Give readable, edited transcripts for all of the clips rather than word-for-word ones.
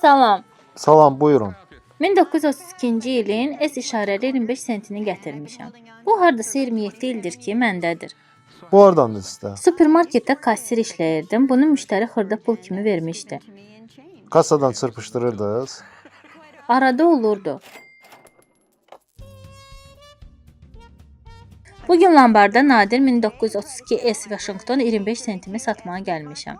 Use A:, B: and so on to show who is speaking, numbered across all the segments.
A: Salam.
B: Salam, buyurun.
A: 1932-ci ilin S işarəli 25 sentini gətirmişəm. Bu hardasa 27 ildir ki, məndədir.
B: Bu hardandır sizdə?
A: Supermarketdə kassir işləyirdim. Bunu müştəri xırda pul kimi vermişdi.
B: Kassadan çırpışdırırdınız?
A: Arada olurdu. Bugün lambarda nadir 1932 S Washington 25 sentimi satmağa gəlmişəm.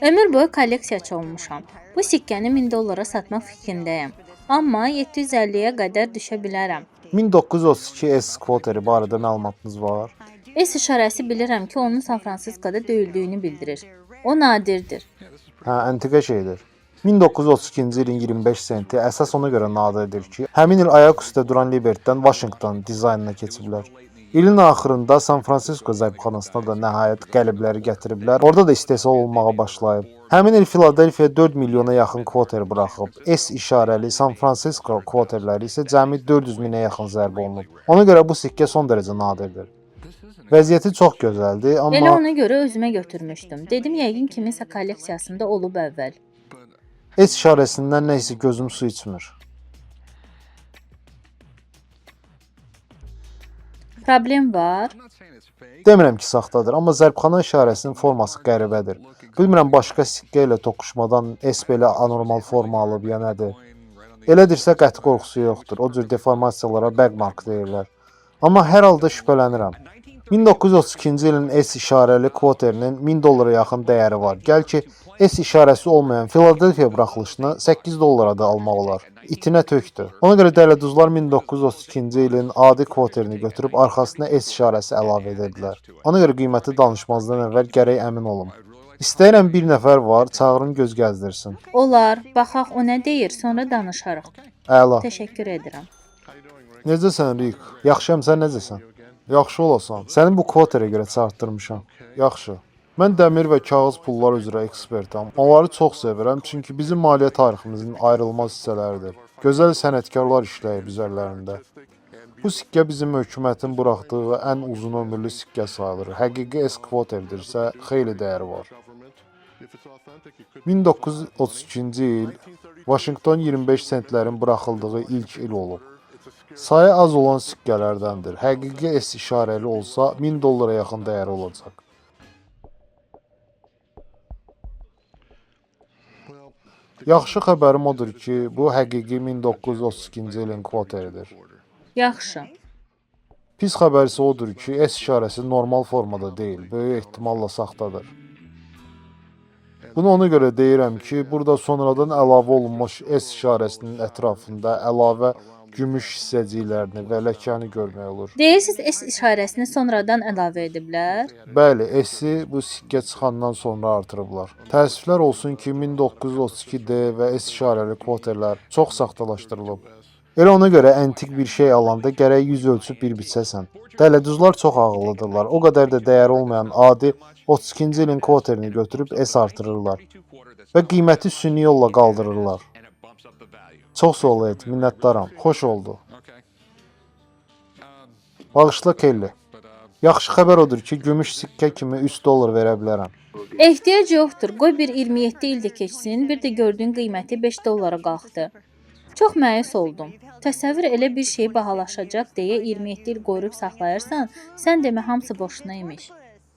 A: Ömür boyu kolleksiyaçı olmuşam. Bu sikkəni 1000 dollara satmaq fikrindəyəm. Amma 750-yə qədər düşə bilərəm.
B: 1932 S Quarteri barədə məlumatınız var?
A: S işarəsi bilirəm ki, onun San Fransiskoda döyüldüyünü bildirir. O nadirdir.
B: Antiqa şeydir. 1932-ci ilin 25 senti əsas ona görə nadirdir ki, həmin il ayaq üstə duran Liberty'dən Washington dizaynına keçiblər. İlin axırında San Fransisko zərbxanasına da nəhayət qəlibləri gətiriblər. Orada da istehsal olmağa başlayıb. Həmin il Filadelfiya 4 milyona yaxın kvoter buraxıb. S işarəli San Fransisko kvoterləri isə cəmi 400 minə yaxın zərbə olunub. Ona görə bu sikkə son dərəcə nadirdir. Vəziyyəti çox gözəldir, amma
A: Elə ona görə özümə götürmüşdüm. Dedim, yəqin kiminsə kolleksiyasında olub əvvəl.
B: S işarəsindən nə isə gözüm su içmir.
A: Problem var.
B: Demirəm ki, saxtadır, amma zərbxana işarəsinin forması qəribədir. Bilmirəm başqa sikkə ilə toqquşmadan S belə anormal forma alıb ya nədir. Elədirsə qəti qorxusu yoxdur. O cür deformasiyalara backmark deyirlər. Amma hər halda şübhələnirəm. 1932-ci ilin S işarəli kvoterinin 1000 dollara yaxın dəyəri var. Gəl ki, S işarəsi olmayan Filadelfiya buraxılışını 8 dollara da almaq olar. İtinə tökdür. Ona görə dələduzlar 1932-ci ilin adi kvoterini götürüb arxasına S işarəsi əlavə ediblər. Ona görə qiyməti danışmazdan əvvəl gərək əmin olum. İstəyirəm bir nəfər var, çağırın göz gəzdirsin.
A: Olar, baxaq o nə deyir, sonra danışarıq.
B: Əla.
A: Təşəkkür edirəm.
B: Necəsən Rick? Yaxşıyam, sən necəsən? Yaxşı olasan. Səni bu kvoterə görə çağırtdırmışam. Yaxşı. Mən dəmir və kağız pullar üzrə ekspertam. Onları çox sevirəm, çünki bizim maliyyə tariximizin ayrılmaz hissələridir. Gözəl sənətkarlar işləyib üzərlərində. Bu sikkə bizim hökumətin buraxdığı ən uzun ömürlü sikkə sayılır. Həqiqi S kvoterdirsə, xeyli dəyəri var. 1932-ci il Washington 25 sentlərin buraxıldığı ilk il olub. Sayı az olan sikkələrdəndir. Həqiqi S işarəli olsa 1000 dollara yaxın dəyəri olacaq. Yaxşı xəbərim odur ki, bu həqiqi 1932-ci ilin kvoteridir.
A: Yaxşı.
B: Pis xəbər isə odur ki, S işarəsi normal formada deyil, böyük ehtimalla saxtadır. Bunu ona görə deyirəm ki, burada sonradan əlavə olunmuş S işarəsinin ətrafında əlavə gümüş hissəciklərini və ləkəni görmək olur.
A: Deyirsiniz S işarəsini sonradan əlavə ediblər?
B: Bəli, S-i bu sikkə çıxandan sonra artırıblar. Təəssüflər olsun ki, 1932D və S işarəli kvoterlər çox saxtalaşdırılıb. Elə ona görə antik bir şey alanda gərək yüz ölçüb bir biçəsən. Dələduzlar çox ağıllıdırlar. O qədər də dəyəri olmayan adi 32-ci ilin kvoterini götürüb S artırırlar və qiyməti süni yolla qaldırırlar. Çox sağ ol, minnətdaram. Xoş oldu. Bağışla Kelly. Yaxşı xəbər odur ki, gümüş sikkə kimi 3 dollar verə bilərəm.
A: Ehtiyac yoxdur. Qoy bir 27 ildə keçsin, bir də gördüyün qiyməti 5 dollara qalxdı. Çox məyus oldum. Təsəvvür elə bir şey bahalaşacaq deyə 27 il qoyub saxlayırsan, sən demə hamısı boşuna imiş.